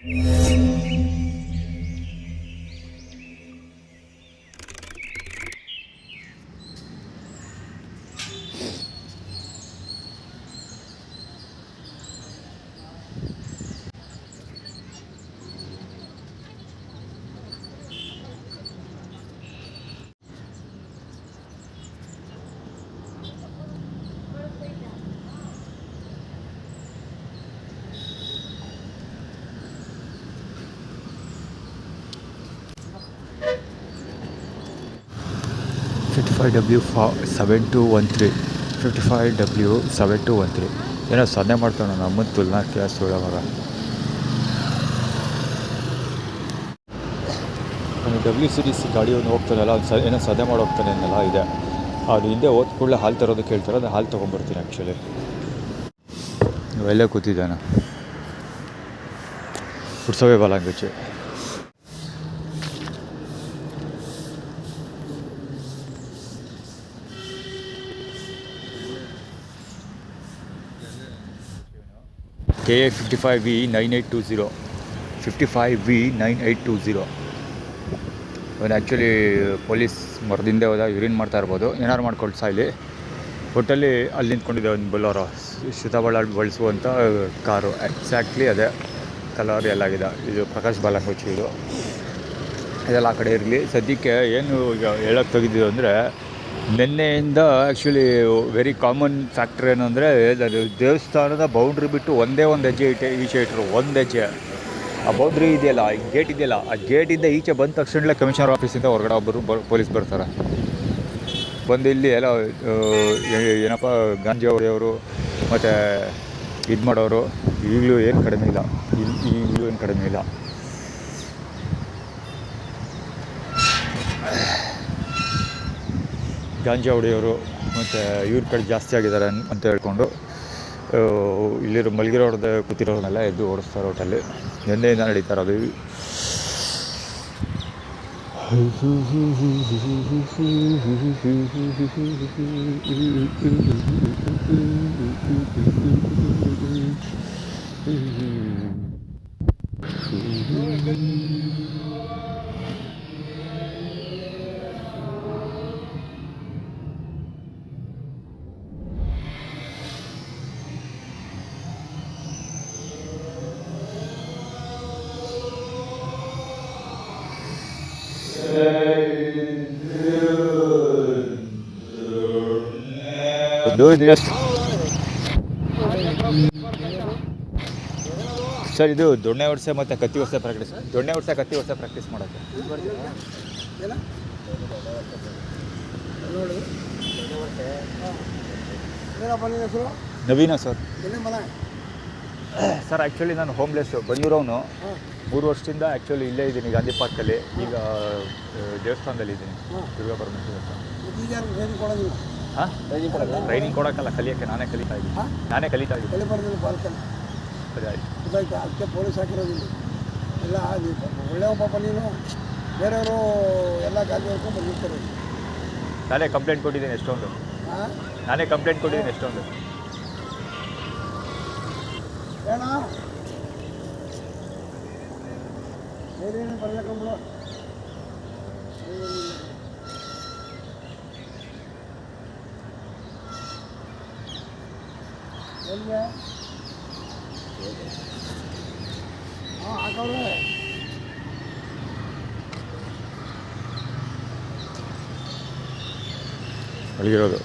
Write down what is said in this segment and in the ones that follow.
55W7213 55W7213 ಏನೋ ಸೊನ್ನೆ ಮಾಡ್ತಾನೆ ನಮ್ಮನ್ನು ತುಲನಾ ಕ್ಲಾಸ್ ಒಳಗಾಗ WCDC ಗಾಡಿಯವನು ಹೋಗ್ತಾನಲ್ಲ ಅವ್ನು ಏನೋ ಸದೆ ಮಾಡಿ ಹೋಗ್ತಾನೆ ಅನ್ನಲ್ಲ ಇದೆ. ಅದು ಹಿಂದೆ ಹೋದ ಕೂಡಲೇ ಹಾಲು ತರೋದಕ್ಕೆ ಹೇಳ್ತಾರೆ, ಅದು ಹಾಲು ತೊಗೊಂಬರ್ತೀನಿ. ಆ್ಯಕ್ಚುಲಿ ಇವೆಲ್ಲ ಕೂತಿದ್ದಾನೆ ಪುಡ್ಸೋವೆ ಬಾಲಂಗುಚ್ಚಿ. KA 55V9820 55V9820. ಅವನು ಆ್ಯಕ್ಚುಲಿ ಪೊಲೀಸ್ ಮರದಿಂದೆ ಹೋದ, ಯೂರಿನ್ ಮಾಡ್ತಾ ಇರ್ಬೋದು, ಏನಾರು ಮಾಡ್ಕೊಳ್ತಾ ಇಲ್ಲಿ ಒಟ್ಟಲ್ಲಿ ಅಲ್ಲಿ ನಿಂತ್ಕೊಂಡಿದ್ದೆ ಒಂದು ಬೊಲೋರೋ ಶ್ರುತಬಳ್ಳಾಳ್ ಬಳಸುವಂಥ ಕಾರು. ಎಕ್ಸಾಕ್ಟ್ಲಿ ಅದೇ ಕಲರ್ ಎಲ್ಲಾಗಿದೆ. ಇದು ಪ್ರಕಾಶ್ ಬಾಲಂಗುಚ್ಚಿ. ಇದೆಲ್ಲ ಆ ಕಡೆ ಇರಲಿ. ಸದ್ಯಕ್ಕೆ ಏನು ಈಗ ಹೇಳೋಕ್ಕೆ ತೆಗೆದಿದ್ದು ಅಂದರೆ, ನಿನ್ನೆಯಿಂದ ಆ್ಯಕ್ಚುಲಿ ವೆರಿ ಕಾಮನ್ ಫ್ಯಾಕ್ಟ್ರ್ ಏನು ಅಂದರೆ, ಅದು ದೇವಸ್ಥಾನದ ಬೌಂಡ್ರಿ ಬಿಟ್ಟು ಒಂದೇ ಒಂದು ಹೆಜ್ಜೆ ಈಚೆ ಇಟ್ಟರು. ಒಂದು ಹೆಜ್ಜೆ ಆ ಬೌಂಡ್ರಿ ಇದೆಯಲ್ಲ, ಗೇಟ್ ಇದೆಯಲ್ಲ, ಆ ಗೇಟಿಂದ ಈಚೆ ಬಂದ ತಕ್ಷಣಲೇ ಕಮಿಷನರ್ ಆಫೀಸಿಂದ ಹೊರಗಡೆ ಒಬ್ಬರು ಪೊಲೀಸ್ ಬರ್ತಾರೆ. ಬಂದು ಇಲ್ಲಿ ಎಲ್ಲ ಏನಪ್ಪ ಗಾಂಜಿ ಅವರು ಮತ್ತು ಇದು ಮಾಡೋರು ಈಗಲೂ ಏನು ಕಡಿಮೆ ಇಲ್ಲ. ಈಗಲೂ ಏನು ಕಡಿಮೆ ಇಲ್ಲ. ಗಾಂಜಾ ಹೊಡೆಯೋರು ಮತ್ತು ಇವ್ರ ಕಡೆ ಜಾಸ್ತಿ ಆಗಿದ್ದಾರೆ ಅಂತ ಹೇಳ್ಕೊಂಡು ಇಲ್ಲಿರೋ ಮಲಗಿರೋರ್ದು ಕೂತಿರೋರನ್ನೆಲ್ಲ ಎದ್ದು ಓಡಿಸ್ತಾರೆ. ಒಟ್ಟಲ್ಲಿ ನಿನ್ನೆಯಿಂದ ನಡೀತಾರೆ ಅದು. ಸರ್, ಇದು ದೊಣ್ಣೆ ವರ್ಷ ಮತ್ತು ಕತ್ತಿ ವರ್ಷ ಪ್ರಾಕ್ಟೀಸ್, ದೊಣ್ಣೆ ವರ್ಷ ಕತ್ತಿ ವರ್ಷ ಪ್ರಾಕ್ಟೀಸ್ ಮಾಡೋಕ್ಕೆ. ನವೀನ ಸರ್. ಸರ್ ಆ್ಯಕ್ಚುಲಿ ನಾನು ಹೋಮ್ಲೆಸ್ಸು, ಬಂದಿರೋನು 3 ವರ್ಷದಿಂದ ಆ್ಯಕ್ಚುಲಿ ಇಲ್ಲೇ ಇದ್ದೀನಿ ಗಾಂಧಿ ಪಾರ್ಕಲ್ಲಿ. ಈಗ ದೇವಸ್ಥಾನದಲ್ಲಿ ಇದ್ದೀನಿ, ದುರ್ಗಾ ಪರಮೇಶ್ವರ ದೇವಸ್ಥಾನ. ಹಾಂ, ಟ್ರೈನಿಂಗ್ ಕೊಡೋಕ್ಕಲ್ಲ, ಕಲಿಯೋಕ್ಕೆ ನಾನೇ ಕಲಿತಾ ಇದ್ದೀನಿ. ಅದೇ ಗೊತ್ತಾಯ್ತು. ಅದಕ್ಕೆ ಪೊಲೀಸ್ ಹಾಕಿರೋದಿಲ್ಲ ಎಲ್ಲ. ಒಳ್ಳೆಯ ಪಾಪ ನೀನು, ಬೇರೆಯವರು ಎಲ್ಲ ಗಾಡಿ ಹೊಡ್ಕೊಂಡು ಬಂದಿರ್ತಾರೆ. ನಾನೇ ಕಂಪ್ಲೇಂಟ್ ಕೊಟ್ಟಿದ್ದೀನಿ ಎಷ್ಟೊಂದು. ಬೇಡ ಬೇರೇನು ಬರ್ಬೇಕಂಬಿಡು. ಎಲ್ಲಿಗೆ ಹಾಕವ್ರೆ. ಅಲ್ಲಿರೋದು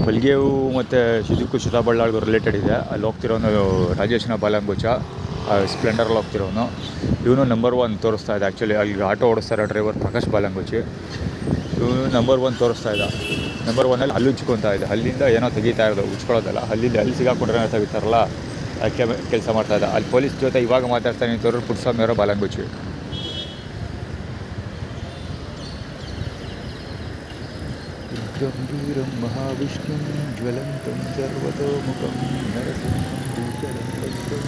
ಮಲ್ಗೆವು ಮತ್ತು ಇದಕ್ಕೂ ಶ್ರುತಬಳ್ಳಾಳ್ಗೂ ರಿಲೇಟೆಡ್ ಇದೆ. ಅಲ್ಲಿ ಹೋಗ್ತಿರೋನು ರಾಜೇಶನ ಬಾಲಂಗುಚ್ಚ, ಸ್ಪ್ಲೆಂಡರಲ್ಲಿ ಹೋಗ್ತಿರೋನು. ಇವನು ನಂಬರ್ 1 ತೋರಿಸ್ತಾ ಇದೆ. ಆ್ಯಕ್ಚುಲಿ ಅಲ್ಲಿ ಆಟೋ ಓಡಿಸ್ತಾರೆ ಡ್ರೈವರ್ ಪ್ರಕಾಶ್ ಬಾಲಂಗುಚ್ಚಿ. ಇವನು ನಂಬರ್ 1 ತೋರಿಸ್ತಾ ಇದ್ದ. ನಂಬರ್ 1 ಅಲ್ಲಿ ಉಚ್ಕೊತಾ ಇದೆ. ಅಲ್ಲಿಂದ ಏನೋ ತೆಗಿತಾ ಇರೋದು, ಉಚ್ಕೊಳ್ಳೋದಲ್ಲ, ಅಲ್ಲಿ ಸಿಗಾಕೊಂಡ್ರೆ ಏನೋ ತೆಗಿತಾರಲ್ಲ, ಅದಕ್ಕೆ ಕೆಲಸ ಮಾಡ್ತಾ ಇದ್ದ. ಅಲ್ಲಿ ಪೊಲೀಸ್ ಜೊತೆ ಇವಾಗ ಮಾತಾಡ್ತಾನೆ ನಿಂತವ್ರು ಪುಟ್ಸ್ವಾಮಿಯವರ ಬಾಲಂಗುಚ್ಚಿ. ಗಂಭೀರಂ ಮಹಾವಿಷ್ಣುಂ ಜ್ವಲಂತಂ ಸರ್ವತೋಮುಖಂ ನರಸಿಂಹಂ ಭೂಷಣಂ ಭಕ್ತಂ.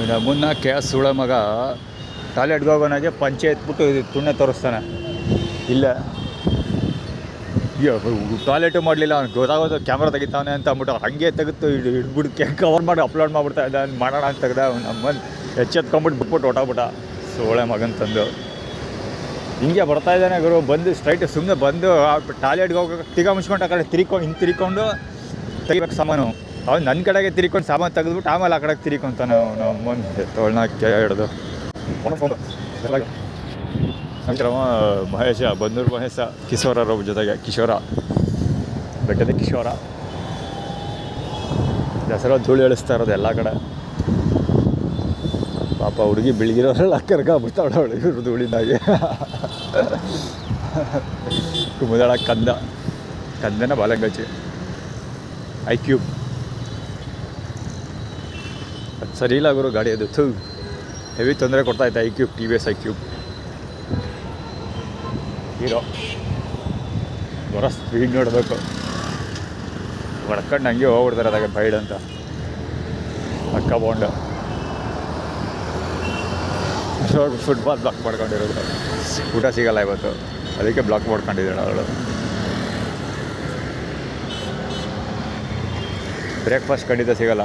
ನಮ್ಮನ್ನ ಕೆ ಎಸ್ ಸುಳ ಮಗ ಟಾಯ್ಲೆಟ್ಗೆ ಹೋಗೋನಾಗೆ ಪಂಚೆ ಎತ್ಬಿಟ್ಟು ತುಣ್ಣೆ ತೋರಿಸ್ತಾನೆ. ಇಲ್ಲ ಟಾಯ್ಲೆಟು ಮಾಡಲಿಲ್ಲ, ಅವ್ನು ಗೊತ್ತಾಗೋದು ಕ್ಯಾಮ್ರಾ ತೆಗಿತಾನೆ ಅಂತ ಅಂದ್ಬಿಟ್ಟು ಹಾಗೆ ತೆಗೆದು ಹಿಡ್ಬಿಟ್ಟು ಕವರ್ ಮಾಡಿ ಅಪ್ಲೋಡ್ ಮಾಡಿಬಿಡ್ತಾ ಇದ್ದ. ಮಾಡೋಣ ಅಂತ ತೆಗ್ದ ನಮ್ಮನ್ನು ಎಚ್ಚೆತ್ಕೊಂಬಿಟ್ಟು ಬಿಟ್ಬಿಟ್ಟು ಹೊಟ್ಟೋಗ್ಬಿಟ್ಟ ಸೋಳೆ ಮಗನ ತಂದು. ಹಿಂಗೆ ಬರ್ತಾ ಇದ್ದಾನೆ ಗುರು, ಬಂದು ಸ್ಟ್ರೈಟ್ ಸುಮ್ಮನೆ ಬಂದು ಟಾಯ್ಲೆಟ್ಗೆ ಹೋಗೋ ತಿರ್ಗಾ ಮುಚ್ಕೊಂಡು ಆ ಕಡೆ ತಿರ್ಕೊಂಡು ತೆಗಿಬೇಕು ಸಾಮಾನು. ಅವ್ನು ನನ್ನ ಕಡೆಗೆ ತಿರ್ಕೊಂಡು ಸಾಮಾನು ತೆಗೆದ್ಬಿಟ್ಟು ಆಮೇಲೆ ಆ ಕಡೆಗೆ ತಿರ್ಕೊಂತಾನೆ ನಮ್ಮನ್ನು ತೊಳ್ನ ಹಿಡ್ದು. ಮಹೇಶ, ಬನ್ನೂರು ಮಹೇಶ, ಕಿಶೋರರ ಜೊತೆಗೆ ಕಿಶೋರ, ಬೆಟ್ಟದ ಕಿಶೋರ ದಸರಾ ಧೂಳು ಎಳಿಸ್ತಾ ಇರೋದು ಎಲ್ಲ ಕಡೆ. ಪಾಪ ಹುಡುಗಿ ಬೆಳಗಿರೋರೆಲ್ಲ ಕರ್ಕೊಂಡ್ಬಿಡ್ತಾಳೆ ಹುಡುಗರು ಧೂಳಿನಾಗೆ. ಕುಮುದಳ ಕಂದನ ಬಾಲಂಗಚ್ಚಿ ಐಕ್ಯೂಬ್ ಅದು ಸರಿ ಇಲ್ಲ ಗುರು ಗಾಡಿ. ಅದು ಹೆವಿ ತೊಂದರೆ ಕೊಡ್ತಾಯಿತ್ತು ಐಕ್ಯೂಬ್, TVS ಐಕ್ಯೂಬ್ ಹೀರೋ. ಬರ ಸ್ಪೀಡ್ ನೋಡಬೇಕು, ಹೊಡ್ಕೊಂಡು ಹಂಗೆ ಹೋಗ್ಬಿಡ್ತಾರೆ ಅದಾಗ ಬೈಡ್ ಅಂತ ಅಕ್ಕ ಬಾಂಡ್. ಫುಟ್ಬಾಲ್ ಬ್ಲಾಕ್ ಮಾಡ್ಕೊಂಡಿರೋದು, ಊಟ ಸಿಗಲ್ಲ ಇವತ್ತು, ಅದಕ್ಕೆ ಬ್ಲಾಕ್ ಮಾಡ್ಕೊಂಡಿದ್ದಾಳೆ ಅವಳು. ಬ್ರೇಕ್ಫಾಸ್ಟ್ ಖಂಡಿತ ಸಿಗಲ್ಲ.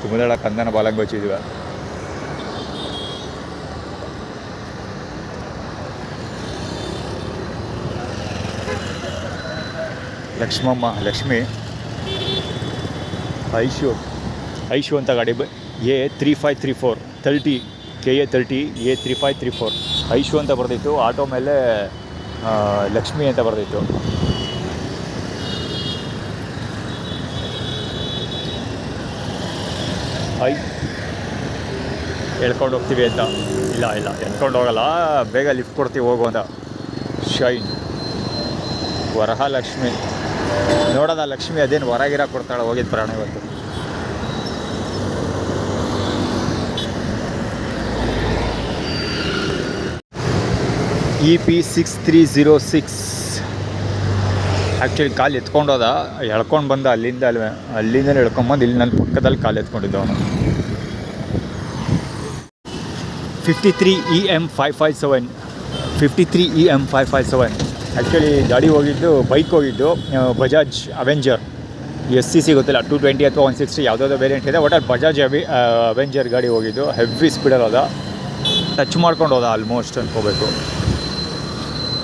ಕುಮುದಳ ಕಂದನ ಬಾಲಂಗ್ ಬಚ್ಚಿದ್ವಿ. ಲಕ್ಷ್ಮಿ ಐಶು ಅಂತ ಗಾಡಿ A3534 30 KA 30 A3534 ಐಶು ಅಂತ ಬರ್ದಿತ್ತು. ಆಟೋ ಮೇಲೆ ಲಕ್ಷ್ಮಿ ಅಂತ ಬರ್ದಿತ್ತು. ಎಳ್ಕೊಂಡು ಹೋಗ್ತೀವಿ ಅಂತ. ಇಲ್ಲ ಎಳ್ಕೊಂಡು ಹೋಗಲ್ಲ, ಬೇಗ ಲಿಫ್ಟ್ ಕೊಡ್ತೀವಿ ಹೋಗು ಅಂತ. ಶೈನ್ ವರಹಲಕ್ಷ್ಮಿ ನೋಡೋದ ಲಕ್ಷ್ಮಿ ಅದೇನು ಹೊರಗಿರ ಕೊಡ್ತಾಳೆ, ಹೋಗಿದ್ದು ಪ್ರಾಣ ಇವತ್ತು. EP6306 ಆ್ಯಕ್ಚುಲಿ ಕಾಲು ಎತ್ಕೊಂಡೋದ, ಎಳ್ಕೊಂಡು ಬಂದ ಅಲ್ಲಿಂದಲೇ ಎಳ್ಕೊಂಬಂದು ಇಲ್ಲಿ ನನ್ನ ಪಕ್ಕದಲ್ಲಿ ಕಾಲು ಎತ್ಕೊಂಡಿದ್ದ ಅವನು. 53EM557 ಆ್ಯಕ್ಚುಲಿ ಗಾಡಿ ಹೋಗಿದ್ದು, ಬೈಕ್ ಹೋಗಿದ್ದು ಬಜಾಜ್ ಅವೆಂಜರ್ SCC ಗೊತ್ತಿಲ್ಲ, 220 ಅಥವಾ 160 ಯಾವುದಾದ್ರು ವೇರಿಯಂಟ್ ಇದೆ. ಒಟ್ಟಲ್ಲಿ ಬಜಾಜ್ ಅವೆಂಜರ್ ಗಾಡಿ ಹೋಗಿದ್ದು. ಹೆವಿ ಸ್ಪೀಡಲ್ಲಿ ಹೋದ, ಟಚ್ ಮಾಡ್ಕೊಂಡು ಹೋದ ಆಲ್ಮೋಸ್ಟ್ ಅನ್ಕೋಬೇಕು.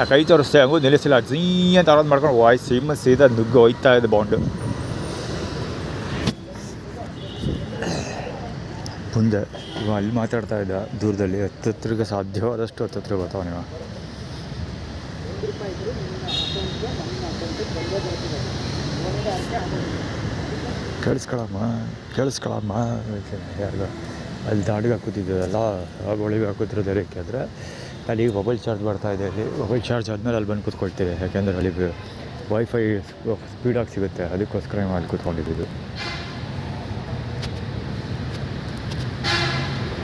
ಆ ಕೈ ತೋರಿಸ್ತೆ ಹಂಗೂ ನಿಲ್ಲಿಸಿಲ್ಲ, ಝೀ ಅಂತ ಆರೋದು ಮಾಡ್ಕೊಂಡು ವಾಯ್ಸ್ ಸೀದಾ ನುಗ್ಗು ಹೋಯ್ತಾ ಇದೆ ಬಾಂಡು. ಮುಂದೆ ಇವ ಅಲ್ಲಿ ಮಾತಾಡ್ತಾ ಇದ್ದ ದೂರದಲ್ಲಿ, ಹತ್ತತ್ರಗೆ ಸಾಧ್ಯವಾದಷ್ಟು ಹತ್ತತ್ರ ಬರ್ತಾವ ನೀವು. ಕೇಳಿಸ್ಕೊಳಮ್ಮ ಯಾರಿಗ ಅಲ್ಲಿ ದಾಡಿಗೆ ಹಾಕುತ್ತಿದ್ದು ಎಲ್ಲ ಒಳಗೆ ಹಾಕುತ್ತಿರೋದು. ಯಾಕೆಂದರೆ ಅಲ್ಲಿ ಮೊಬೈಲ್ ಚಾರ್ಜ್ ಬರ್ತಾಯಿದೆ. ಅಲ್ಲಿ ಮೊಬೈಲ್ ಚಾರ್ಜ್ ಆದಮೇಲೆ ಅಲ್ಲಿ ಬಂದು ಕೂತ್ಕೊಳ್ತೇವೆ, ಯಾಕೆಂದರೆ ಅಲ್ಲಿ ವೈಫೈ ಸ್ಪೀಡಾಗಿ ಸಿಗುತ್ತೆ, ಅದಕ್ಕೋಸ್ಕರ ಅಲ್ಲಿ ಕೂತ್ಕೊಂಡಿದ್ದು.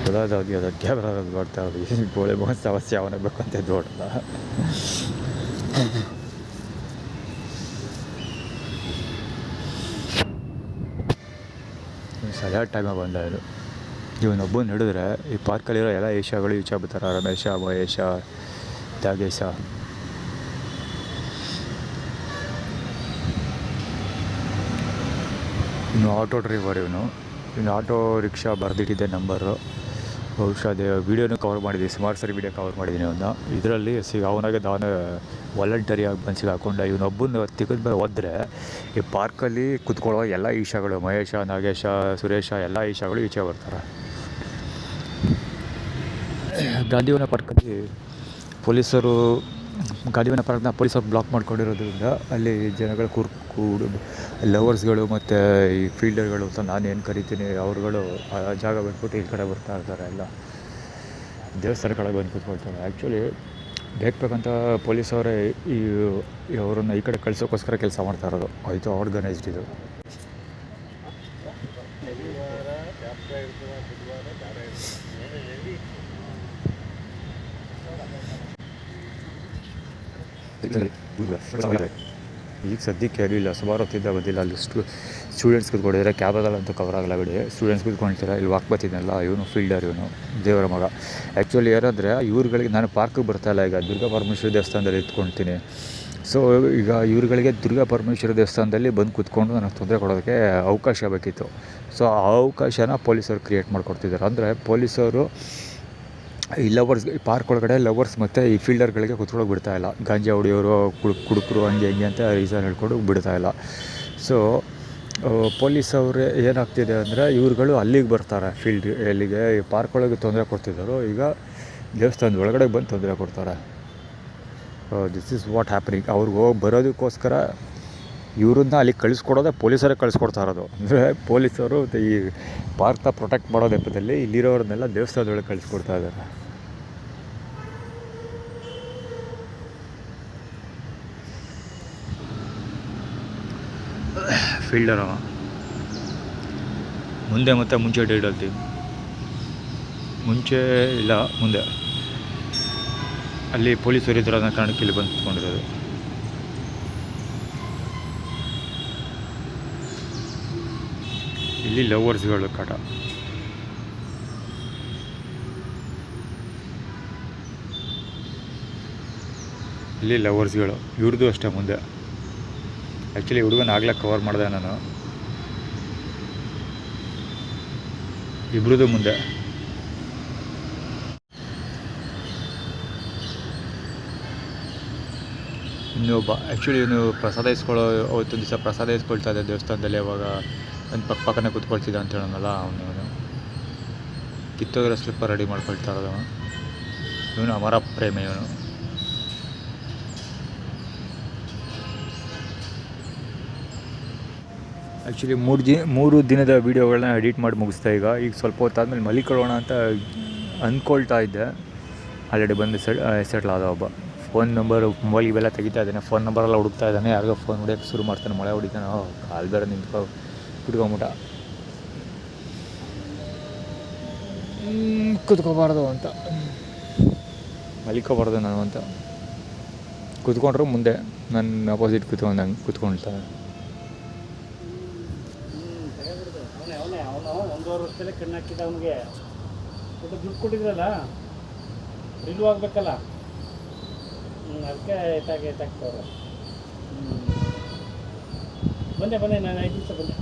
ಅದಾಗಿ ಅದು ಕ್ಯಾಮ್ರಾ ಬರ್ತಾ ಇರೋದು ಗೋಳೆ ಮೋಸ ಸಮಸ್ಯೆ ಅವನೇ ಬೇಕಂತ ದೊಡ್ಡಲ್ಲ. ಸರಿಯಾದ ಟೈಮಾಗಿ ಬಂದ ಇದು. ಇವನೊಬ್ಬನ ಹಿಡಿದ್ರೆ ಈ ಪಾರ್ಕಲ್ಲಿರೋ ಎಲ್ಲ ಏಷ್ಯಾಗಳು ಈಚೆ ಬರ್ತಾರೆ. ರಮೇಶ, ಮಹೇಶ, ತ್ಯಾಗೇಶ. ಇನ್ನು ಆಟೋ ಡ್ರೈವರ್ ಇನ್ನು ಆಟೋ ರಿಕ್ಷಾ ಬರೆದಿಟ್ಟಿದ್ದೆ ನಂಬರು. ಬಹುಶಃ ಅದೇ ವೀಡಿಯೋನೂ ಕವರ್ ಮಾಡಿದ್ದೀನಿ, ಸುಮಾರು ಸರಿ ವೀಡಿಯೋ ಕವರ್ ಮಾಡಿದ್ದೀನಿ ಅವನ್ನ. ಇದರಲ್ಲಿ ಅವನಾಗೆ ನಾನು ವಾಲಂಟರಿಯಾಗಿ ಬಂದು ಸಿಗಾಕೊಂಡ. ಇವನೊಬ್ಬನ ತೆಗೆದು ಮೇಲೆ ಹೋದರೆ ಈ ಪಾರ್ಕಲ್ಲಿ ಕುತ್ಕೊಳ್ಳೋ ಎಲ್ಲ ಈಶಾಗಳು, ಮಹೇಶ, ನಾಗೇಶ, ಸುರೇಶ ಎಲ್ಲ ಈಶಾಗಳು ಈಚೆ ಬರ್ತಾರೆ. ಗಾಂಧಿವನ ಪಾರ್ಕಲ್ಲಿ ಗಾಂಧಿವನ ಪಾರ್ಕ್ನ ಪೊಲೀಸರು ಬ್ಲಾಕ್ ಮಾಡ್ಕೊಂಡಿರೋದ್ರಿಂದ ಅಲ್ಲಿ ಜನಗಳು ಲವರ್ಸ್ಗಳು ಮತ್ತು ಈ ಫೀಲ್ಡರ್ಗಳು ಅಂತ ನಾನೇನು ಕರಿತೀನಿ ಅವ್ರುಗಳು ಆ ಜಾಗ ಬಂದ್ಬಿಟ್ಟು ಈ ಕಡೆ ಬರ್ತಾ ಇರ್ತಾರೆ. ಎಲ್ಲ ದೇವಸ್ಥಾನ ಕಡೆಗೆ ಬಂದು ಕೂತ್ಕೊಳ್ತಾರೆ. ಆ್ಯಕ್ಚುಲಿ ಬೇಕಂತ ಪೊಲೀಸವರೇ ಅವರನ್ನು ಈ ಕಡೆ ಕಳಿಸೋಕ್ಕೋಸ್ಕರ ಕೆಲಸ ಮಾಡ್ತಾ ಇರೋದು. ಆಯಿತು ಆರ್ಗನೈಸ್ಡ್ ಇದು. ಈಗ ಸದ್ಯಕ್ಕೆ ಇರಲಿಲ್ಲ, ಸುಮಾರು ಹೊತ್ತಿದ್ದ ಬಂದಿಲ್ಲ. ಅಲ್ಲಿ ಸ್ಟೂಡೆಂಟ್ಸ್ ಕೂತ್ಕೊಂಡಿದ್ದಾರೆ. ಕ್ಯಾಬದಲ್ಲಂತೂ ಕವರ್ ಆಗಲ್ಲ ಬಿಡಿ. ಸ್ಟೂಡೆಂಟ್ಸ್ ಕೂತ್ಕೊಳ್ತಾರೆ. ಇಲ್ಲಿ ವಾಕ್ ಬರ್ತಿದ್ನಲ್ಲ ಇವನು ಫೀಲ್ಡರ್, ಇವನು ದೇವರ ಮಗ. ಆ್ಯಕ್ಚುಲಿ ಏನಂದರೆ ಇವ್ರುಗಳಿಗೆ ನಾನು ಪಾರ್ಕಿಗೆ ಬರ್ತಾಯಿಲ್ಲ, ಈಗ ದುರ್ಗಾ ಪರಮೇಶ್ವರಿ ದೇವಸ್ಥಾನದಲ್ಲಿ ಇಟ್ಕೊಳ್ತೀನಿ. ಸೊ ಈಗ ಇವ್ರುಗಳಿಗೆ ದುರ್ಗಾ ಪರಮೇಶ್ವರಿ ದೇವಸ್ಥಾನದಲ್ಲಿ ಬಂದು ಕೂತ್ಕೊಂಡು ನನಗೆ ತೊಂದರೆ ಕೊಡೋದಕ್ಕೆ ಅವಕಾಶ ಬೇಕಿತ್ತು. ಸೊ ಆ ಅವಕಾಶನ ಪೊಲೀಸರು ಕ್ರಿಯೇಟ್ ಮಾಡಿಕೊಡ್ತಿದ್ದಾರೆ. ಅಂದರೆ ಪೊಲೀಸರು ಈ ಲವರ್ಸ್, ಈ ಪಾರ್ಕ್ ಒಳಗಡೆ ಲವರ್ಸ್ ಮತ್ತು ಈ ಫೀಲ್ಡರ್ಗಳಿಗೆ ಕೂತ್ಕೊಳ್ಳೋಕೆ ಬಿಡ್ತಾಯಿಲ್ಲ. ಗಾಂಜಾ ಹೊಡಿಯೋರು, ಕುಡುಕರು ಹಂಗೆ ಹಿಂಗೆ ಅಂತ ರೀಸನ್ ಹೇಳ್ಕೊಂಡು ಬಿಡ್ತಾಯಿಲ್ಲ. ಸೊ ಪೊಲೀಸವ್ರು ಏನಾಗ್ತಿದೆ ಅಂದರೆ ಇವ್ರುಗಳು ಅಲ್ಲಿಗೆ ಬರ್ತಾರೆ, ಫೀಲ್ಡ್ ಎಲ್ಲಿಗೆ ಈ ಪಾರ್ಕ್ ಒಳಗೆ ತೊಂದರೆ ಕೊಡ್ತಿದ್ದರು, ಈಗ ದೇವಸ್ಥಾನದ ಒಳಗಡೆ ಬಂದು ತೊಂದರೆ ಕೊಡ್ತಾರೆ. This is what happening. ಅವ್ರಿಗೆ ಹೋಗಿ ಬರೋದಕ್ಕೋಸ್ಕರ ಇವ್ರನ್ನ ಅಲ್ಲಿಗೆ ಕಳಿಸ್ಕೊಡೋದೇ ಪೊಲೀಸರೇ ಕಳಿಸ್ಕೊಡ್ತಾ ಇರೋದು. ಅಂದರೆ ಪೊಲೀಸರು ಈ ಪಾರ್ಕ್ನ ಪ್ರೊಟೆಕ್ಟ್ ಮಾಡೋ ನೆಪದಲ್ಲಿ ಇಲ್ಲಿರೋರನ್ನೆಲ್ಲ ದೇವಸ್ಥಾನದೊಳಗೆ ಕಳಿಸ್ಕೊಡ್ತಾ ಇದ್ದಾರೆ. ಫೀಲ್ಡರ್ ಮುಂದೆ ಮತ್ತು ಮುಂಚೆ ಡೇಟ್ ಹೇಳ್ತೀವಿ, ಮುಂಚೆ ಇಲ್ಲ ಮುಂದೆ ಅಲ್ಲಿ ಪೊಲೀಸರು ಇದ್ರ ಕಾರಣಕ್ಕೆ ಇಲ್ಲಿ ಬಂದು ಕುತ್ಕೊಂಡಿರೋದು. ಇಲ್ಲಿ ಲವರ್ಸ್ಗಳು ಕಾಟ. ಇಲ್ಲಿ ಲವರ್ಸ್ಗಳು, ಇವ್ರದ್ದು ಅಷ್ಟೇ ಮುಂದೆ. ಆ್ಯಕ್ಚುಲಿ ಹುಡುಗನ ಆಗಲೇ ಕವರ್ ಮಾಡಿದೆ ನಾನು. ಇಬ್ರದ್ದು ಮುಂದೆ. ಇನ್ನೊಬ್ಬ ಆ್ಯಕ್ಚುಲಿ ಇವನು ಪ್ರಸಾದ ಇಸ್ಕೊಳ್ಳೋ ಅವತ್ತು ದಿವಸ ಪ್ರಸಾದ ಇಸ್ಕೊಳ್ತಾ ಇದ್ದೆ ದೇವಸ್ಥಾನದಲ್ಲಿ. ಅವಾಗ ನನ್ನ ಪಕ್ಕನೇ ಕೂತ್ಕೊಳ್ತಿದ್ದ ಅಂತ ಹೇಳೋನಲ್ಲ ಅವನು ಕಿತ್ತೋಗಿರೋ ಸ್ಲಿಪ್ಪರ್ ರೆಡಿ ಮಾಡ್ಕೊಳ್ತಾ ಇರೋದು. ಇವನು ಅಮರ ಪ್ರೇಮಿ ಇವನು. ಆ್ಯಕ್ಚುಲಿ 3 ದಿನದ ವೀಡಿಯೋಗಳನ್ನ ಎಡಿಟ್ ಮಾಡಿ ಮುಗಿಸ್ತಾ. ಈಗ ಸ್ವಲ್ಪ ಹೊತ್ತಾದ್ಮೇಲೆ ಮಲಿಕೊಳ್ಳೋಣ ಅಂತ ಅಂದ್ಕೊಳ್ತಾ ಇದ್ದೆ. ಆಲ್ರೆಡಿ ಬಂದು ಸೆಟ್ಲ್ ಆದ ಒಬ್ಬ. ಫೋನ್ ನಂಬರು ಮೊಬೈಲ್ ಇವೆಲ್ಲ ತೆಗಿತಾ ಇದ್ದಾನೆ. ಫೋನ್ ನಂಬರೆಲ್ಲ ಹುಡುಕ್ತಾ ಇದ್ದಾನೆ. ಯಾರಿಗೋ ಫೋನ್ ಹೊಡಿಯೋಕ್ಕೆ ಶುರು ಮಾಡ್ತಾನೆ. ಮಳೆ ಹೊಡಿತಾನೆ. ಕಾಲು ಬೇರೆ ಬಿಟ್ಕೊಂಬಿಟ್ಟ. ಕುತ್ಕೋಬಾರ್ದು ಅಂತ, ಮಲಿಕೋಬಾರ್ದು ನಾನು ಅಂತ. ಕುತ್ಕೊಂಡ್ರು ಮುಂದೆ ನನ್ನ ಅಪೋಸಿಟ್ ಕುತ್ಕೊಳ್ತಾನೆ. ಅವನು 1.5 ವರ್ಷದಲ್ಲೇ ಕಣ್ಣು ಹಾಕಿದ್ದ. ಅವನಿಗೆ ದುಡ್ಡು ಕೊಟ್ಟಿದ್ರಲ್ಲ, ರಿಲೀವ್ ಆಗಬೇಕಲ್ಲ, ಅದಕ್ಕೆ ಎತ್ತಾಗ್ತವ್ರೆ. ಬಂದೆ ನಾನು 5 ನಿಮಿಷ ಬಂದೆ.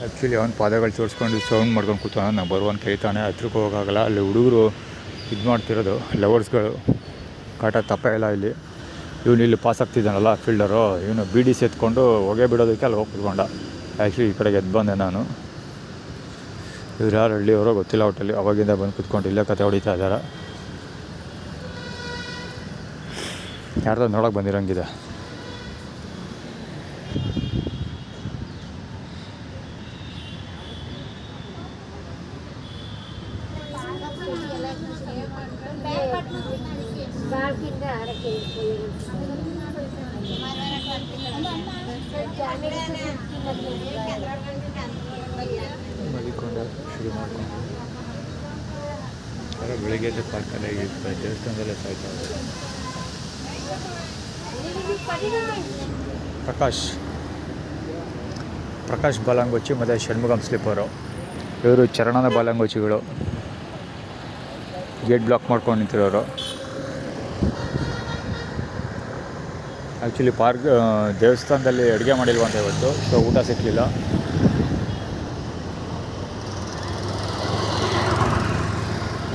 ಆ್ಯಕ್ಚುಲಿ ಅವ್ನ ಪಾದಗಳು ತೋರಿಸ್ಕೊಂಡು ಸೌಂಡ್ ಮಾಡ್ಕೊಂಡು ಕೂತಾನೆ. ನಾನು ಬರುವಂತ ಕರೀತಾನೆ. ಹತ್ರಕ್ಕೆ ಹೋಗೋಕ್ಕಾಗಲ್ಲ. ಅಲ್ಲಿ ಹುಡುಗರು ಇದು ಮಾಡ್ತಿರೋದು, ಲವರ್ಸ್ಗಳು ಕಾಟ ತಪ್ಪ ಇಲ್ಲ ಇಲ್ಲಿ. ಇವನು ಇಲ್ಲಿ ಪಾಸ್ ಆಗ್ತಿದ್ದಾನಲ್ಲ ಫೀಲ್ಡರು, ಇವನು ಬೀಡಿ ಎತ್ಕೊಂಡು ಹೊಗೆ ಬಿಡೋದಕ್ಕೆ ಅಲ್ಲಿ ಹೋಗಿ ಕೂತ್ಕೊಂಡ. ಆ್ಯಕ್ಚುಲಿ ಈ ಕಡೆಗೆ ಎದ್ದು ಬಂದೆ ನಾನು. ಇವ್ರು ಯಾರು ಹಳ್ಳಿಯವರೋ ಗೊತ್ತಿಲ್ಲ. ಒಟ್ಟಲ್ಲಿ ಅವಾಗಿಂದ ಬಂದು ಕೂತ್ಕೊಂಡು ಇಲ್ಲೇ ಕತೆ ಹೊಡಿತಾ ಇದ್ದಾರೆ. ಯಾರ್ದೋ ನೋಡೋಕೆ ಬಂದಿರೋಂಗಿದೆ. ಮಲಿಕೊಂಡ ಶುರು ಮಾಡ್ಕೊಂಡು ಬೆಳಿಗ್ಗೆ ಪಾರ್ಕಲ್ಲೇ ದೇವಸ್ಥಾನದಲ್ಲೇ ಸಾಯ್ತಾ ಇದ್ದಾರೆ. ಪ್ರಕಾಶ್ ಬಾಲಂಗೋಚಿ ಮತ್ತು ಷಣ್ಮುಗಂ ಸ್ಲಿಪ್ಪರು, ಇವರು ಚರಣದ ಬಾಲಂಗೋಚಿಗಳು. ಗೇಟ್ ಬ್ಲಾಕ್ ಮಾಡ್ಕೊಂಡು ನಿಂತಿರೋರು. ಆ್ಯಕ್ಚುಲಿ ದೇವಸ್ಥಾನದಲ್ಲಿ ಅಡುಗೆ ಮಾಡಿಲ್ವಂತ ಇವತ್ತು, ಸೊ ಊಟ ಸಿಕ್ಕಲಿಲ್ಲ.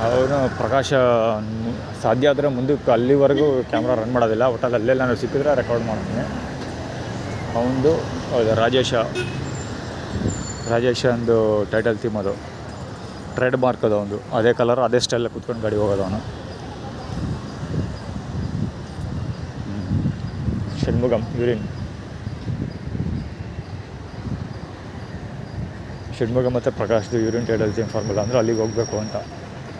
ಅವನು ಪ್ರಕಾಶ ಸಾಧ್ಯ ಆದರೆ ಮುಂದಕ್ಕೆ ಅಲ್ಲಿವರೆಗೂ ಕ್ಯಾಮ್ರಾ ರನ್ ಮಾಡೋದಿಲ್ಲ. ಒಟ್ಟಲ್ಲಿ ಅಲ್ಲೆಲ್ಲ ನಾನು ಸಿಕ್ಕಿದ್ರೆ ರೆಕಾರ್ಡ್ ಮಾಡ್ತೀನಿ. ಅವನದು ರಾಜೇಶ ಒಂದು ಟೈಟಲ್ ಥೀಮ್, ಅದು ಟ್ರೇಡ್ ಮಾರ್ಕ್ ಅದು ಒಂದು. ಅದೇ ಕಲರ್ ಅದೇ ಸ್ಟೈಲ್ ಕೂತ್ಕೊಂಡು ಗಾಡಿ ಹೋಗೋದು ಅವನು. ಷಣ್ಮುಗಂ ಯೂರಿನ್. ಷಣ್ಮುಗಂ ಮತ್ತು ಪ್ರಕಾಶ್ದು ಯೂರಿನ್ ಟೈಟಲ್ ಥೀಮ್ ಫಾರ್ಮುಲಾ. ಅಂದರೆ ಅಲ್ಲಿಗೆ ಹೋಗಬೇಕು ಅಂತ.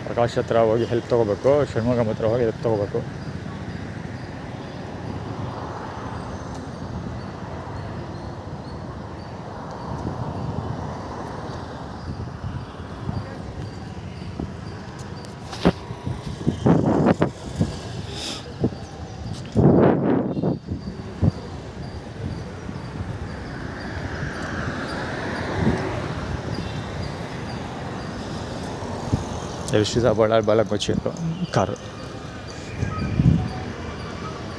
ಪ್ರಕಾಶ್ ಹತ್ರ ಹೋಗಿ ಹೆಲ್ಪ್ ತೊಗೋಬೇಕು, ಷಣ್ಮುಗಂ ಹತ್ರ ಹೋಗಿ ಹೆಲ್ಪ್ ತೊಗೋಬೇಕು. ಶ್ರೀತಾಬಳ್ಳಾಳ್ ಬಾಲಕೋಚಿ ಕಾರು.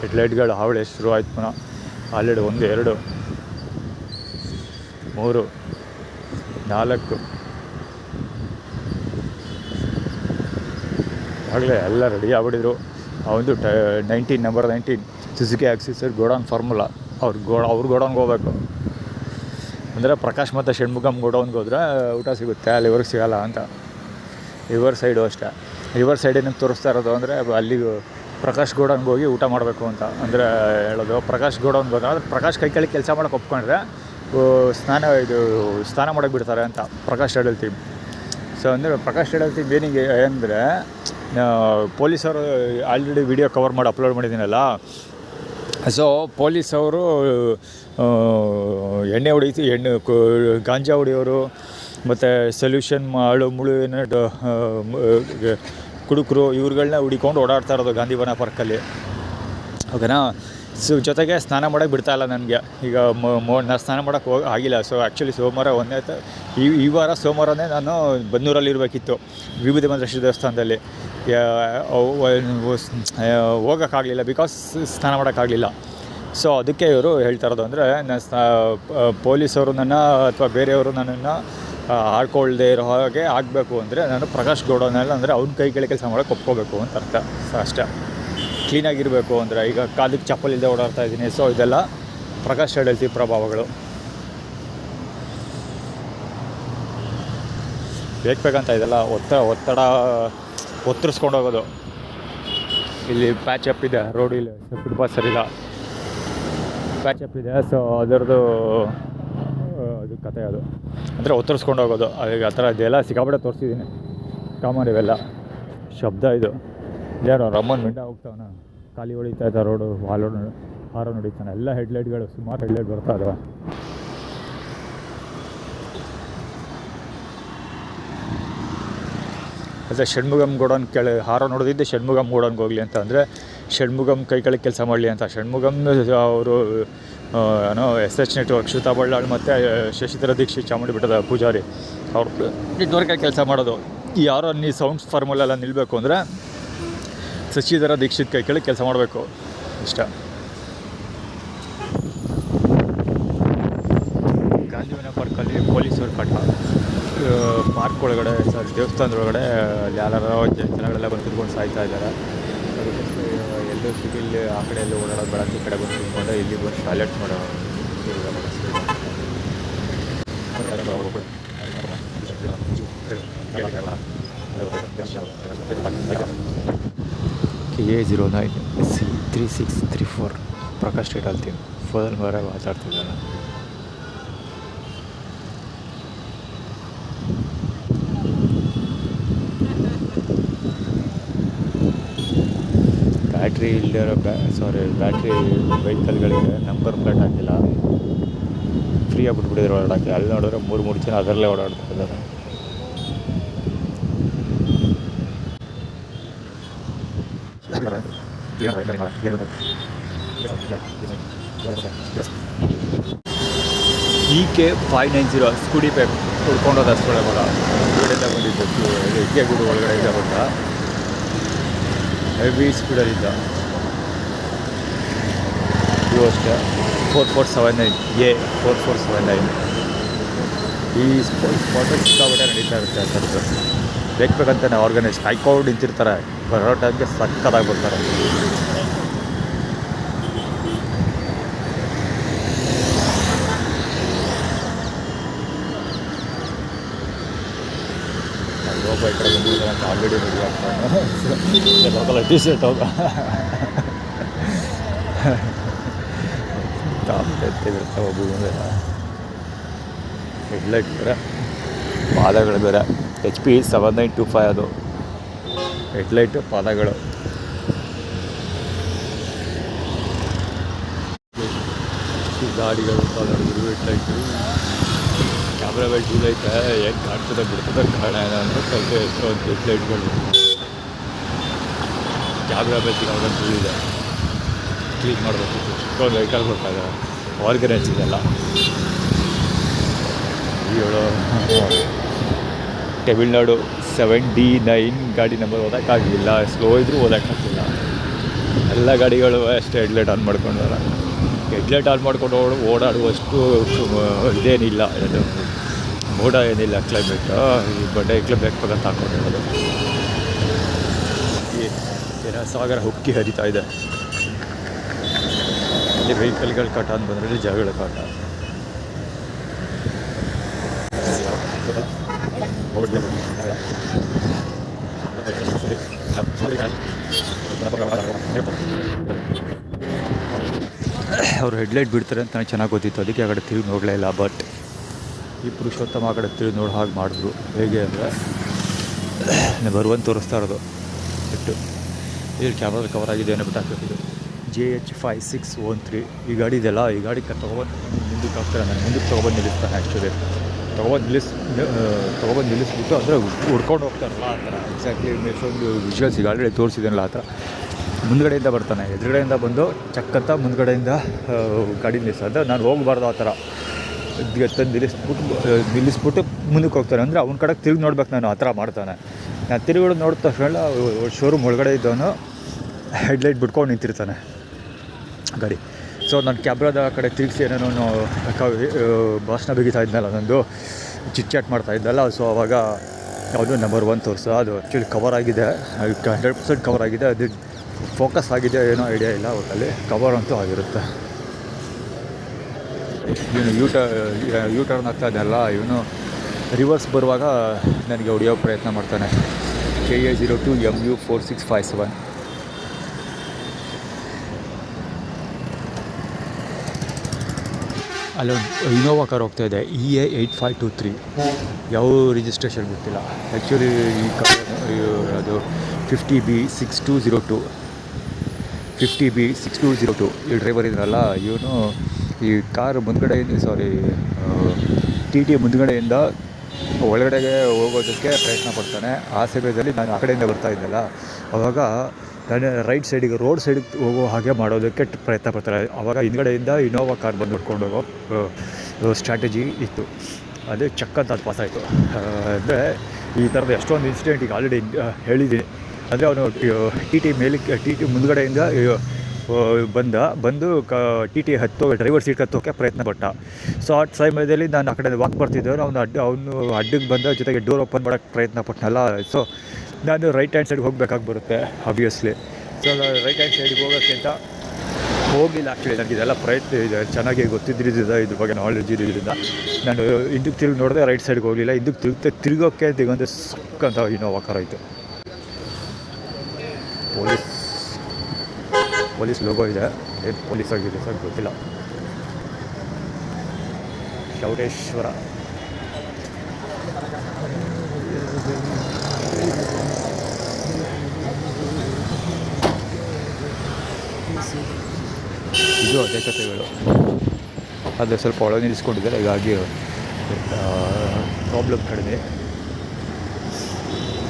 ಹೆಡ್ಲೈಟ್ಗಳು ಹಾವಳಿ ಶುರು ಆಯ್ತು ಪುನಃ. ಆಲ್ರೆಡಿ 1 2 3 4 ಆಗಲೇ ಎಲ್ಲ ರೆಡಿ ಆಗ್ಬಿಟ್ಟಿದ್ರು. ಅವನು 19 ನಂಬರ್ 19 ಸುಜುಕಿ ಆಕ್ಸಿಸರ್ ಗೋಡೌನ್ ಫಾರ್ಮುಲಾ ಅವ್ರ ಗೋಡೌನ್ಗೆ ಹೋಗ್ಬೇಕು. ಅಂದರೆ ಪ್ರಕಾಶ್ ಮತ್ತು ಷಣ್ಮುಗಮ್ ಗೋಡೌನ್ಗೆ ಹೋದ್ರೆ ಊಟ ಸಿಗುತ್ತೆ, ಅಲ್ಲಿ ಇವ್ರಿಗೆ ಸಿಗೋಲ್ಲ ಅಂತ. ರಿವರ್ ಸೈಡು ಅಷ್ಟೇ. ರಿವರ್ ಸೈಡ್ ಏನಕ್ಕೆ ತೋರಿಸ್ತಾ ಇರೋದು ಅಂದರೆ ಅಲ್ಲಿ ಪ್ರಕಾಶ್ ಗೋಡೌನ್ಗೆ ಹೋಗಿ ಊಟ ಮಾಡಬೇಕು ಅಂತ ಅಂದರೆ ಹೇಳೋದು. ಪ್ರಕಾಶ್ ಗೋಡೌನ್ಗೆ ಹೋದ್ರೆ ಆದರೆ ಪ್ರಕಾಶ್ ಕೈ ಕೆಳಗೆ ಕೆಲಸ ಮಾಡೋಕೆ ಒಪ್ಕೊಂಡ್ರೆ ಸ್ನಾನ ಮಾಡೋಕ್ಕೆ ಬಿಡ್ತಾರೆ ಅಂತ ಪ್ರಕಾಶ್ ಟೈಡಲ್ ಟೀಮ್. ಸೊ ಅಂದರೆ ಪ್ರಕಾಶ್ ಟೈಡಲ್ ಟೀಮ್ ಏನಿಗೆ ಅಂದರೆ ಪೊಲೀಸವರು ಆಲ್ರೆಡಿ ವಿಡಿಯೋ ಕವರ್ ಮಾಡಿ ಅಪ್ಲೋಡ್ ಮಾಡಿದ್ದೀನಲ್ಲ. ಸೊ ಪೊಲೀಸವರು ಎಣ್ಣೆ ಗಾಂಜಾ ಹೊಡಿಯೋರು ಮತ್ತು ಸೊಲ್ಯೂಷನ್ ಮುಳು ಕುಡುಕರು ಇವ್ರುಗಳನ್ನ ಹುಡಿಕೊಂಡು ಓಡಾಡ್ತಾ ಇರೋದು ಗಾಂಧಿವನ ಪಾರ್ಕಲ್ಲಿ. ಓಕೆನಾ. ಸೊ ಜೊತೆಗೆ ಸ್ನಾನ ಮಾಡೋಕ್ಕೆ ಬಿಡ್ತಾಯಿಲ್ಲ ನನಗೆ. ಈಗ ನಾನು ಸ್ನಾನ ಮಾಡೋಕ್ಕೆ ಆಗಿಲ್ಲ. ಸೊ ಆ್ಯಕ್ಚುಲಿ ಸೋಮವಾರ ಈ ವಾರ ಸೋಮವಾರನೇ ನಾನು ಬನ್ನೂರಲ್ಲಿ ಇರಬೇಕಿತ್ತು, ವಿಭೂತಿ ಮಹೇಶ್ವರ ದೇವಸ್ಥಾನದಲ್ಲಿ. ಹೋಗೋಕ್ಕಾಗಲಿಲ್ಲ ಬಿಕಾಸ್ ಸ್ನಾನ ಮಾಡೋಕ್ಕಾಗಲಿಲ್ಲ. ಸೊ ಅದಕ್ಕೆ ಇವರು ಹೇಳ್ತಾ ಇರೋದು ಅಂದರೆ ಪೊಲೀಸವರು ಅಥವಾ ಬೇರೆಯವರು ನನ್ನನ್ನು ಆಡ್ಕೊಳ್ದೇ ಇರೋ ಹಾಗೆ ಆಗಬೇಕು ಅಂದರೆ ನಾನು ಪ್ರಕಾಶ್ ಗೌಡನಲ್ಲಿ ಅಂದರೆ ಅವ್ನ ಕೈ ಕೆಳಗೆ ಕೆಲಸ ಮಾಡೋಕ್ಕೆ ಒಪ್ಕೋಬೇಕು ಅಂತ ಅರ್ಥ. ಸೊ ಅಷ್ಟೇ. ಕ್ಲೀನಾಗಿರಬೇಕು ಅಂದರೆ ಈಗ ಕಾಲಿಗೆ ಚಪ್ಪಲ್ ಇಲ್ಲದೆ ಓಡಾಡ್ತಾ ಇದ್ದೀನಿ. ಸೊ ಇದೆಲ್ಲ ಪ್ರಕಾಶ್ ಟೈಡಲ್ ಟೀಮ್ ಪ್ರಭಾವಗಳು. ಬೇಕಂತ ಇದೆಲ್ಲ ಒತ್ತರಿಸ್ಕೊಂಡು ಹೋಗೋದು. ಇಲ್ಲಿ ಪ್ಯಾಚ್ ಅಪ್ ಇದೆ, ರೋಡ್ ಇಲ್ಲ, ಫುಟ್ಪಾತ್ ಸರಿಯಿಲ್ಲ, ಪ್ಯಾಚ್ ಅಪ್ ಇದೆ. ಸೊ ಅದರದ್ದು ಅದು ಕತೆ ಅದು ಅಂದರೆ ಒತ್ತರಿಸ್ಕೊಂಡು ಹೋಗೋದು. ಅದಕ್ಕೆ ಆ ಥರ ಇದೆಲ್ಲ ಸಿಕ್ಕಾಪಟ್ಟೆ ತೋರಿಸಿದ್ದೀನಿ. ಕಾಮನ್ ಇವೆಲ್ಲ ಶಬ್ದ. ಇದು ಯಾರೋ ರಮ್ಮನ್ ಮಿಂಡ ಹೋಗ್ತಾವನ, ಖಾಲಿ ಹೊಡಿತಾ ಇದ್ದ ರೋಡು, ಹಾರೋ ನಡೀತಾನೆ. ಎಲ್ಲ ಹೆಡ್ಲೈಟ್ಗಳು ಸುಮಾರು ಹೆಡ್ಲೈಟ್ ಬರ್ತಾ ಇದಾವೆ. ಮತ್ತು ಷಣ್ಮುಗಮ್ ಗೋಡೌನ್ ಹಾರೋ ನೋಡೋದಿದ್ದೆ ಷಣ್ಮುಗಮ್ ಗೋಡೌನ್ಗೆ ಹೋಗಲಿ ಅಂತ. ಅಂದರೆ ಷಣ್ಮುಗಮ್ ಕೈ ಕೆಳಗೆ ಕೆಲಸ ಮಾಡಲಿ ಅಂತ. ಷಣ್ಮುಗಮ್ ಅವರು SH ನೆಟ್ವರ್ಕ್ ಶ್ರೀತಾಬಳ್ಳಾಳ್ ಮತ್ತು ಶಶಿಧರ ದೀಕ್ಷಿತ್ ಚಾಮುಂಡಿ ಬೆಟ್ಟದ ಪೂಜಾರಿ ಅವ್ರು ನೆಟ್ವರ್ಕಲ್ಲಿ ಕೆಲಸ ಮಾಡೋದು. ಯಾರೋ ಸೌಂಡ್ಸ್ ಫಾರ್ಮುಲೆಲ್ಲ ನಿಲ್ಲಬೇಕು ಅಂದರೆ ಶಶಿಧರ ದೀಕ್ಷಿತ್ ಕೈ ಕೆಳಗೆ ಕೆಲಸ ಮಾಡಬೇಕು ಇಷ್ಟ. ಗಾಂಧಿವನ ಪಾರ್ಕಲ್ಲಿ ಪೊಲೀಸರು ಕಟ್ಟ ಪಾರ್ಕ್ ಒಳಗಡೆ ದೇವಸ್ಥಾನದೊಳಗಡೆ ಯಾರೋ ಜನಗಳೆಲ್ಲ ಬಂದು ತಿಳ್ಕೊಂಡು ಸಾಯ್ತಾ ಇದ್ದಾರೆ. ಅದಕ್ಕೆ ಎಲ್ಲೂ ಸಿವಿಲ್ ಆ ಕಡೆ ಎಲ್ಲೂ ಓಡಾಡೋದು ಬೇಡ, ಈ ಕಡೆ ಬಂದು ತಿಳ್ಕೊಂಡೆ ಇಲ್ಲಿ ಬಂದು ಟಾಯ್ಲೆಟ್ ಮಾಡೋ KA09C3634 Prakash tidal team phone ಬರ ಮಾತಾಡ್ತಿದ್ದಾನೆ. ಬ್ಯಾಟ್ರಿ ಇಲ್ಲದಿರೋ ಬ್ಯಾಟ್ರಿ ವೆಹಿಕಲ್ಗಳಿಗೆ ನಂಬರ್ ಪ್ಲೇಟ್ ಹಾಕಿಲ್ಲ, ಫ್ರೀಯಾಗಿ ಬಿಟ್ಬಿಟ್ಟಿದ್ರು ಓಡಾಡೋಕ್ಕೆ. ಅಲ್ಲಿ ನೋಡಿದ್ರೆ 3 ಜನ ಅದರಲ್ಲೇ ಓಡಾಡ್ತಾ ಇದ್ದಾರೆ. EK590 ಸ್ಕೂಟಿ ಪೈಪ್ ಹುಡ್ಕೊಂಡೋದು ಅಷ್ಟೊಳಗೆ ಕೂಡ ಕಡೆಯಿಂದ ಬಂದಿದ್ದು ಹೆಜ್ಜೆಗೂಡು ಒಳಗಡೆ ಇದೆ ಗೊತ್ತ. ಹೆವಿ ಸ್ಪೀಡಲ್ಲಿದ್ದ. ಇದು ಅಷ್ಟೇ 4479A4479. ಈ ಸ್ಪಾಟಲ್ಲಿ ಸಿಕ್ಕಾಬಿಟ್ಟೆ ನಡೀತಾ ಇರುತ್ತೆ ಆ ಥರದ್ದು. ಬೇಕಂತಾನೆ ಆರ್ಗನೈಸ್ ಕಾಯ್ಕೊಂಡು ನಿಂತಿರ್ತಾರೆ. ಬರೋ ಟೈಮ್ಗೆ ಸಕ್ಕತ್ತಾಗಿ ಬರ್ತಾರೆ. ಒಬ್ಬ ಈ ಕಡೆ ಬಂದಿದ್ದಾರೆ ಅಂತ ಆಲ್ರೆಡಿ ರೆಡಿ ಆಗ್ತಾನೆ. ಲೋಕಲ್ ಟಿ ಶರ್ಟ್ ಹೋಗ ಎತ್ತಿಬಿಡ್ತಾ ಒಬ್ಬರು ಹೆಡ್ಲೈಟ್ ಬೇರೆ, ಪಾದಗಳು ಬೇರೆ. HP 7925 ಅದು ಹೆಡ್ಲೈಟು, ಪಾದಗಳು. ಗಾಡಿಗಳು ಪಾದಗಳು ಹೆಡ್ಲೈಟು. ಕ್ಯಾಮ್ರಾ ಬೆಲ್ಟ್ ಯೂಸ್ ಐತೆ, ಏನು ಕಾಣ್ತದೆ ಬಿಡ್ತದೆ ಕಾರಣ ಏನಂದ್ರೆ ಸ್ವಲ್ಪ ಎಷ್ಟೊಂದು ಹೆಡ್ಲೈಟ್ಗಳು. ಕ್ಯಾಮ್ರಾ ಬೆಲ್ಟ್ ಈಗ ಯೂಸ್ ಇದೆ, ಕ್ಲೀನ್ ಮಾಡಬೇಕು. ಇಷ್ಟೊಂದು ವೆಹಿಕಲ್ ಬರ್ತಾಯಿದೆ, ಆರ್ಗನೈಸ್ ಇದೆಲ್ಲ. ತಮಿಳ್ನಾಡು 79 ಗಾಡಿ ನಂಬರ್ ಓದೋಕ್ಕಾಗಲಿಲ್ಲ, ಸ್ಲೋ ಇದ್ದರೂ ಓದೋಕ್ಕಾಗಲಿಲ್ಲ. ಎಲ್ಲ ಗಾಡಿಗಳು ಅಷ್ಟೇ ಹೆಡ್ಲೈಟ್ ಆನ್ ಮಾಡ್ಕೊಂಡು ಹೆಡ್ಲೈಟ್ ಆನ್ ಮಾಡ್ಕೊಂಡು ಓಡಾಡುವಷ್ಟು ಇದೇನಿಲ್ಲ, ಅದು ಮೋಡ ಏನಿಲ್ಲ ಕ್ಲೈಮೇಟು. ಈ ಬಡ್ಡೆ ಬ್ಯಾಕ್ ಪಕ್ಕ ಹಾಕೊಂಡಿರೋದು. ಈ ಸಾಗರ ಹುಕ್ಕಿ ಹರಿತಾ ಇದೆ. ಇಲ್ಲಿ ವೆಹಿಕಲ್ಗಳ ಕಾಟ ಅಂತ ಬಂದರೆ ಜಾಗಗಳ ಕಾಟ. ಅವರು ಹೆಡ್ಲೈಟ್ ಬಿಡ್ತಾರೆ ಅಂತ ನನಗೆ ಚೆನ್ನಾಗಿ ಗೊತ್ತಿತ್ತು, ಅದಕ್ಕೆ ಆ ಕಡೆ ತಿರುಗಿ ನೋಡಲೇ ಇಲ್ಲ. ಬಟ್ ಈ ಪುರುಷೋತ್ತಮ ಆ ಕಡೆ ತಿರುಗಿ ನೋಡೋ ಹಾಗೆ ಮಾಡಿದ್ರು. ಹೇಗೆ ಅಂದರೆ ಬರುವಂತ ತೋರಿಸ್ತಾ ಇರೋದು ಬಿಟ್ಟು ಇಲ್ಲಿ ಕ್ಯಾಮ್ರಾದ ಕವರ್ ಆಗಿದೆ ಏನೋ ಬಿಟ್ಟಾಕಿದ್ದು. JH5613 ಈ ಗಾಡಿ ಇದೆಯಲ್ಲ, ಈ ಗಾಡಿ ತೊಗೊಬಂದು ಮುಂದಕ್ಕೆ ಹಾಕ್ತಾರೆ. ನಾನು ಮುಂದಕ್ಕೆ ತೊಗೊಬಂದು ನಿಲ್ಲಿಸ್ತಾನೆ. ಆ್ಯಕ್ಚುಲಿ ತೊಗೊಬಂದು ನಿಲ್ಲಿಸ್ಬಿಟ್ಟು ಅಂದರೆ ಹುಡ್ಕೊಂಡು ಹೋಗ್ತಾರಲ್ಲ ಆ ಥರ. ಎಕ್ಸಾಕ್ಟ್ಲಿ ಎಷ್ಟೊಂದು ವಿಜುವಲ್ಸ್ ಈಗ ಆಲ್ರೆಡಿ ತೋರಿಸಿದೆನಲ್ಲ ಆ ಥರ. ಮುಂದುಗಡೆಯಿಂದ ಬರ್ತಾನೆ, ಎದುರುಗಡೆಯಿಂದ ಬಂದು ಚಕ್ಕಂತ ಮುಂದುಗಡೆಯಿಂದ ಗಾಡಿ ನಿಲ್ಲಿಸೋದು. ನಾನು ಹೋಗಬಾರ್ದು ಆ ಥರ ತಂದು ನಿಲ್ಲಿಸ್ಬಿಟ್ಟು ಮುಂದಕ್ಕೆ ಹೋಗ್ತಾನೆ. ಅಂದರೆ ಅವ್ನ ಕಡೆಗೆ ತಿರುಗಿ ನೋಡ್ಬೇಕು ನಾನು, ಆ ಥರ ಮಾಡ್ತಾನೆ. ನಾನು ತಿರುಗಿ ನೋಡಿದ ತಕ್ಷಣ ಶೋರೂಮ್ ಒಳಗಡೆ ಇದ್ದವನು ಹೆಡ್ಲೈಟ್ ಬಿಟ್ಕೊಂಡು ನಿಂತಿರ್ತಾನೆ ಗಾಡಿ. ಸೊ ನಾನು ಕ್ಯಾಮ್ರಾದ ಕಡೆ ತಿರುಗಿಸಿ ಏನೇನೋ ಭಾಷಣ ಬಿಗಿತಾ ಇದ್ನಲ್ಲ, ನಂದು ಚಿಟ್ ಮಾಡ್ತಾ ಇದ್ದಲ್ಲ. ಸೊ ಅವಾಗ ಯಾವುದು ನಂಬರ್ 1 ತೋರಿಸೋ. ಅದು ಆ್ಯಕ್ಚುಲಿ ಕವರ್ ಆಗಿದೆ, 100% ಕವರ್ ಆಗಿದೆ. ಅದು ಫೋಕಸ್ ಆಗಿದೆ ಏನೋ ಐಡಿಯಾ ಇಲ್ಲ, ಒಟ್ಟಲ್ಲಿ ಕವರ್ ಅಂತೂ ಆಗಿರುತ್ತೆ. ಇವನು ಯೂ ಟರ್ನ್ ಆಗ್ತಾ ಇದೆಯಲ್ಲ, ಇವನು ರಿವರ್ಸ್ ಬರುವಾಗ ನನಗೆ ಹೊಡೆಯೋ ಪ್ರಯತ್ನ ಮಾಡ್ತಾನೆ. KA02 MU 4657. ಅಲ್ಲೊಂದು ಇನೋವಾ ಕಾರ್ ಹೋಗ್ತಾಯಿದೆ, EA 8523. ಯಾವ ರಿಜಿಸ್ಟ್ರೇಷನ್ ಗೊತ್ತಿಲ್ಲ ಆ್ಯಕ್ಚುಲಿ. ಈ ಕಾರ್ ಅದು 50B6202. 50B6202 ಈ ಡ್ರೈವರ್ ಇದ್ರಲ್ಲ ಇವನು. ಈ ಕಾರ್ ಮುಂದ್ಗಡೆಯಿಂದ TT ಮುಂದ್ಗಡೆಯಿಂದ ಒಳಗಡೆಗೆ ಹೋಗೋದಕ್ಕೆ ಪ್ರಯತ್ನ ಪಡ್ತಾನೆ. ಆ ಸಮಯದಲ್ಲಿ ನಾನು ಆ ಕಡೆಯಿಂದ ಬರ್ತಾ ಇದ್ದಲ್ಲ, ಆವಾಗ ನಾನು ರೈಟ್ ಸೈಡಿಗೆ ರೋಡ್ ಸೈಡಿಗೆ ಹೋಗೋ ಹಾಗೆ ಮಾಡೋದಕ್ಕೆ ಪ್ರಯತ್ನ ಪಡ್ತಾರೆ. ಆವಾಗ ಹಿಂದ್ಗಡೆಯಿಂದ ಇನೋವಾ ಕಾರ್ ಬಂದು ಹೊಡ್ಕೊಂಡು ಹೋಗೋ ಸ್ಟ್ರಾಟಜಿ ಇತ್ತು. ಅದೇ ಚಕ್ಕಂತ ಅದು ಪಾಸಾಯಿತು. ಅಂದರೆ ಈ ಥರದ ಎಷ್ಟೊಂದು ಇನ್ಸಿಡೆಂಟ್ ಈಗ ಆಲ್ರೆಡಿ ಹೇಳಿದ್ದೀನಿ. ಅಂದರೆ ಅವನು TT ಮುಂದ್ಗಡೆಯಿಂದ ಬಂದು TT ಡ್ರೈವರ್ ಸೀಟ್ ಹತ್ತೋಕ್ಕೆ ಪ್ರಯತ್ನ ಪಟ್ಟ. ಸೊ ಆ ಸಮಯದಲ್ಲಿ ನಾನು ಆ ಕಡೆ ವಾಕ್ ಬರ್ತಿದ್ದವನು, ಅವನು ಅಡ್ಡಿಗೆ ಬಂದ, ಜೊತೆಗೆ ಡೋರ್ ಓಪನ್ ಮಾಡೋಕ್ಕೆ ಪ್ರಯತ್ನ ಪಟ್ಟನಲ್ಲ. ಸೊ ನಾನು ರೈಟ್ ಹ್ಯಾಂಡ್ ಸೈಡ್ಗೆ ಹೋಗ್ಬೇಕಾಗಿ ಬರುತ್ತೆ ಆಬ್ವಿಯಸ್ಲಿ. ಸೊ ನಾನು ರೈಟ್ ಹ್ಯಾಂಡ್ ಸೈಡ್ಗೆ ಹೋಗೋಕ್ಕೆ ಅಂತ ಹೋಗಲಿಲ್ಲ. ಆ್ಯಕ್ಚುಲಿ ನನಗೆ ಇದೆಲ್ಲ ಪ್ರಯತ್ನ ಇದೆ, ಚೆನ್ನಾಗಿ ಗೊತ್ತಿದ್ದರಿಂದ ಇದ್ರ ಬಗ್ಗೆ ನಾಲೆಜ್ ಇರೋದ್ರಿಂದ ನಾನು ಹಿಂದಕ್ಕೆ ತಿರುಗಿ ನೋಡಿದೆ, ರೈಟ್ ಸೈಡ್ಗೆ ಹೋಗಲಿಲ್ಲ. ಹಿಂದಕ್ಕೆ ತಿರುಗೋಕ್ಕೆ ದಿಗೊಂದು ಸಕ್ಕಂತ ಇನೋವಾ ಕಾರ್ ಆಯಿತು. ಪೊಲೀಸ್ ಲೋಗೋ ಇದೆ, ಏನು ಪೊಲೀಸ್ ಆಗಿದೆ ಸರ್ ಗೊತ್ತಿಲ್ಲ. ಚೌಡೇಶ್ವರ ಇದು ಅದೇ ಕಥೆಗಳು. ಅದು ಸ್ವಲ್ಪ ಒಳಗೆ ನಿಲ್ಲಿಸ್ಕೊಂಡಿದ್ದಾರೆ, ಹೀಗಾಗಿ ಪ್ರಾಬ್ಲಮ್ ಕಡಿಮೆ.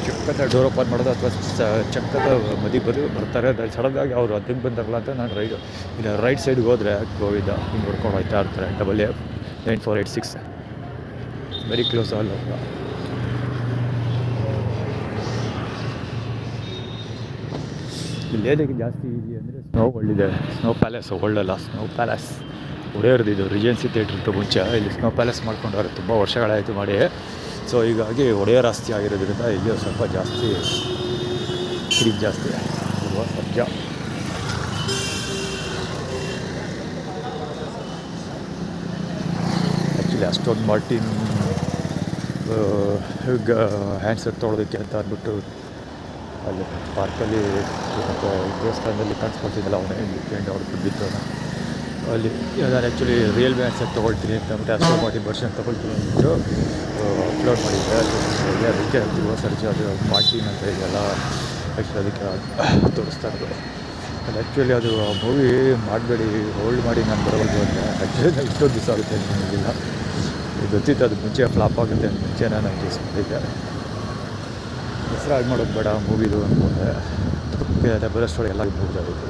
ಚಕ್ಕದ ಡೋರ್ ಓಪನ್ ಮಾಡೋದು ಅಥವಾ ಚಕ್ಕದ ಮದಿಗೆ ಬರ್ತಾರೆ. ಅದು ಸಡನ್ನಾಗಿ ಅವರು ಅದಕ್ಕೆ ಬಂದಾರಲ್ಲ ಅಂತ ನಾನು ರೈಟ್ ಸೈಡ್ಗೆ ಹೋದರೆ ಗೋವಿಂದ ಹಿಂಗೆ ಹೊಡ್ಕೊಂಡು ಹೋಗ್ತಾ ಇರ್ತಾರೆ. 9486 ವೆರಿ ಕ್ಲೋಸ್ ಅಲ್ಲ. ಇಲ್ಲಿ ಏನಕ್ಕೆ ಜಾಸ್ತಿ ಇದೆ ಅಂದರೆ ಸ್ನೋ ಒಳ್ಳಿದೆ. ಸ್ನೋ ಪ್ಯಾಲೇಸ್ ಒಳ್ಳಲ್ಲ, ಸ್ನೋ ಪ್ಯಾಲೇಸ್ ಒಡೆಯರ್ದಿದ್ದು ರಿಜೆನ್ಸಿ ಥಿಯೇಟ್ರ್ ಮುಂಚೆ ಇಲ್ಲಿ ಸ್ನೋ ಪ್ಯಾಲೇಸ್ ಮಾಡ್ಕೊಂಡವ್ರೆ. ತುಂಬ ವರ್ಷಗಳಾಯಿತು ಮಾಡಿ. ಸೊ ಹೀಗಾಗಿ ಒಡೆಯರ್ ಆಸ್ತಿ ಆಗಿರೋದ್ರಿಂದ ಇಲ್ಲಿ ಸ್ವಲ್ಪ ಜಾಸ್ತಿ ಕ್ರೀಮ್ ಜಾಸ್ತಿ ಅಲ್ವಾ ಸಜ್ಜ. ಆ್ಯಕ್ಚುಲಿ ಅಷ್ಟೊಂದು ಮಾರ್ಟಿನ್ ಹ್ಯಾಂಡ್ಸೆಟ್ ತೊಗೊಳೋದಕ್ಕೆ ಅಂತ ಅಂದ್ಬಿಟ್ಟು ಅಲ್ಲಿ ಪಾರ್ಕಲ್ಲಿ ದೇವಸ್ಥಾನದಲ್ಲಿ ಕಾಣಿಸ್ಕೊಳ್ತಿದ್ದಲ್ಲ ಅವನೇ ಅವ್ರು ಬಿದ್ದು ಅಲ್ಲಿ. ನಾನು ಆ್ಯಕ್ಚುಲಿ ರಿಯಲ್ ಹ್ಯಾಂಡ್ಸೆಟ್ ತೊಗೊಳ್ತೀನಿ ಅಂತ ಅಂದ್ಬಿಟ್ಟು ಅಷ್ಟೋ ಮಾರ್ಟಿನ್ ವರ್ಷನ್ ತೊಗೊಳ್ತೀನಿ ಅಂದ್ಬಿಟ್ಟು ಅಪ್ಲೋಡ್ ಮಾಡಿದ್ದೆ. ಅದಕ್ಕೆ ಸರ್ಜಿ ಅದು ಮಾರ್ಟಿನ್ ಅಂತ ಇದೆಯಲ್ಲ, ಆ್ಯಕ್ಚುಲಿ ಅದಕ್ಕೆ ತೋರಿಸ್ತಾ ಇರೋದು. ಅದು ಆ್ಯಕ್ಚುಲಿ ಅದು ಮೂವಿ ಮಾಡಬೇಡಿ, ಹೋಲ್ಡ್ ಮಾಡಿ ನಾನು ಬರೋದು ಅಂತ. ಆ್ಯಕ್ಚುಲಿ ನಾನು ಇಷ್ಟೊಂದು ದಿವಸ ಆಗುತ್ತೆ ನನಗಿಲ್ಲ ಗೊತ್ತಿತ್ತು. ಅದು ಮುಂಚೆ ಫ್ಲಾಪ್ ಆಗುತ್ತೆ ಅಂತ ಮುಂಚೆ ನಾನು ತಿಳಿಸ್ಬಿಟ್ಟಿದ್ದೆ. ಹೆಸರು ಆಗಿ ಮಾಡೋದು ಬೇಡ ಮೂವಿದು ಅಂದ್ಕೊಂಡೆ. ಬರೋಷ್ಟೊಳಗೆ ಎಲ್ಲ ಮುಗಿದಾಗಿತ್ತು.